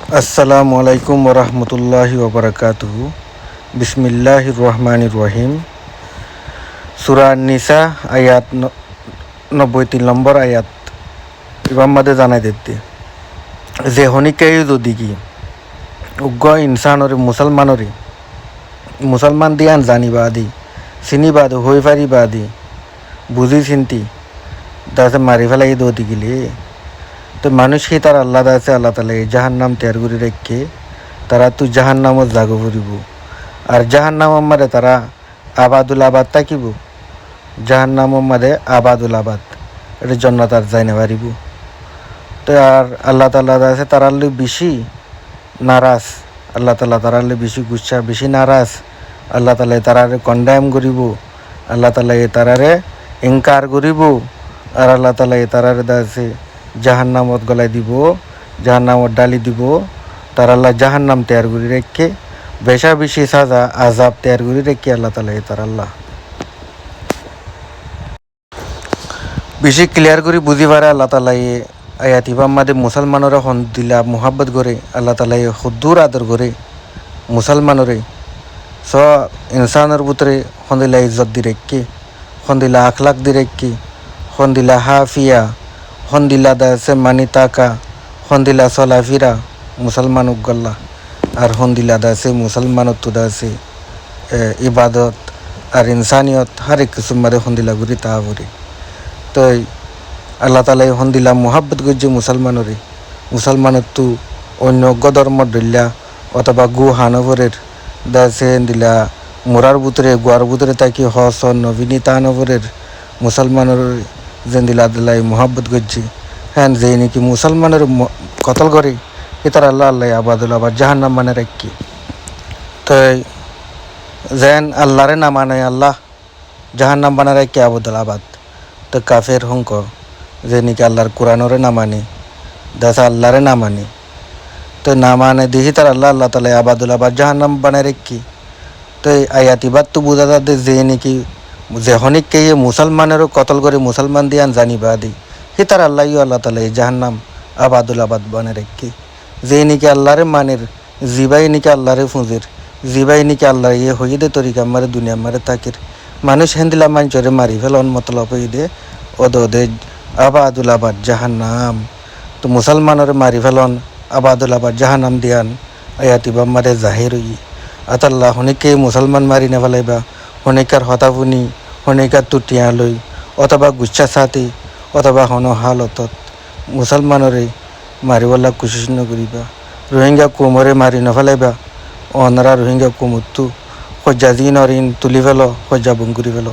আসসালামু আলাইকুম ওরহমতুল্লাহি ওবরাকাতুহু। বিসমিল্লাহির রহমানির রহিম। সূরা নিসা আয়াত 93 নম্বর আয়াত ইমাম মাদে জানাই দিতে যে হনিকাই যদি কি উগ্র ইনসানরে মুসলমান দিয়ান জানিবা আদি চিনিবাদ হই পারিবা আদি বুঝি চিন্তি তাতে মারি ফেলাই দৌদি গিলে তো মানুষ কি তার আল্লাহ আছে আল্লাহ তালা জাহান নাম তৈয়ার করে রেখে তারা তো জাহান নামত জাগো ফুরিব আর জাহান নাম মাদে তারা আবাদুল আবাদ থাকিব জাহান নাম মাদে আবাদুল আবাদ এটা জন্য তার যাই না পারিব। তো আর আল্লাহ তাল্লাহ আছে তারালে বেশি নারাজ, আল্লাহ তালা তারালে বেশি গুচ্ছা বেশি নারাজ, আল্লাহ তালা তারারে কন্ডেম করিব, আল্লাহ তালা তারারে ইনকার করিব আর আল্লাহ তালা তারারে আছে জাহান নামত গলাই দিব, জাহান নামত ডালি দিব। তার আল্লাহ জাহান নাম তৈয়ার করে রেখে বেশা বেশি সাজা আজাব তৈয়ার করে রেখে আল্লাহ তালা তার আল্লাহ বেশি ক্লিয়ার করে বুঝি পারে। আল্লাহ তালা আয়াত ইবাম মাদে মুসলমানরা হন দিলা মোহাব্বত করে আল্লাহ তালা সদ্দুর আদর করে মুসলমানরে স ইনসানের ভিতরে হন্দিলা ইজ্জত দি রেখে হন্দিলা আখলাক দি রেখে হন্দিলা হাফিয়া হন্দিলা দাসে মানি তাকা হন্দিলা চলাফিরা মুসলমান উগল্লা আর হন্দিলা দাসে মুসলমানত দাসে ইবাদত আর ইনসানিয়ত হর এক কিসুম মারে হন্দিলা গুরি তাহাবুরি। তো আল্লাহ তালাই হন্দিলা মোহাব্বত করছে মুসলমানত তো অন্য ধর্ম দল্যা অথবা গু হানবরের দাসে দিলা মোরার বুতরে গোয়ার বুতরে তাকি হস নবীনী তানবরের মুসলমানের যেন দিলা দিলাই মোহাব্বত করছে হ্যাঁ যে নাকি মুসলমানের কতল করে এটার আল্লাহ আল্লাহ আবাদুল আবাদ জাহান নাম মানে রাখি। তো যেন আল্লাহরে না মানে আল্লাহ জাহান নাম বানা রাখি আবাদুল আবাদ। তো কাফের হংক যে নাকি আল্লাহর কোরআনরে না মানে দাসা আল্লাহরে না মানে তো না মানে দেখি তার আল্লাহ আল্লাহ তালা আবাদুল আবাদ জাহান নাম বানায় রেখি। তো আয়াতিবাদ তো বোঝা যাতে যে নাকি যে হনিককে মুসলমানেরও কতল করে মুসলমান দিয়ান জানিবা দি হি তার আল্লাহ তালা জাহান নাম আবাদুল আবাদ বানায় রেখি। যে নাকি আল্লাহরে মানের জিবাই নাকি আল্লাহরে ফুঁজের জিবাই নাকি আল্লাহ হয়ে দে তরিকা মারে দুনিয়া মারে তাকির মানুষ হেন্দিলা মাঞ্চরে মারি ফেলন মতলব হয়ে দে ওদে আবাদুল আবাদ জাহান নাম। তো মুসলমানের মারি ফেলন আবাদুল আবাদ জাহান নাম দিয়ান আয়াতিবা মারে জাহির হই আতাল্লাহ হনিকে মুসলমান মারি না ফেলাইবা হনিকার হতাফুনি হনিকার তুটিয়া লই অথবা গুচ্ছা সাথী অথবা হন হালতত মুসলমানরে মারিবলা কোশিশ নকরিবা। রোহিঙ্গা কোমরে মারি নফেলাইবা অনারা রোহিঙ্গা কোমরতু সজ্জা দিন অরিন তুলি ফেল সজ্জা বুং করি ফেল।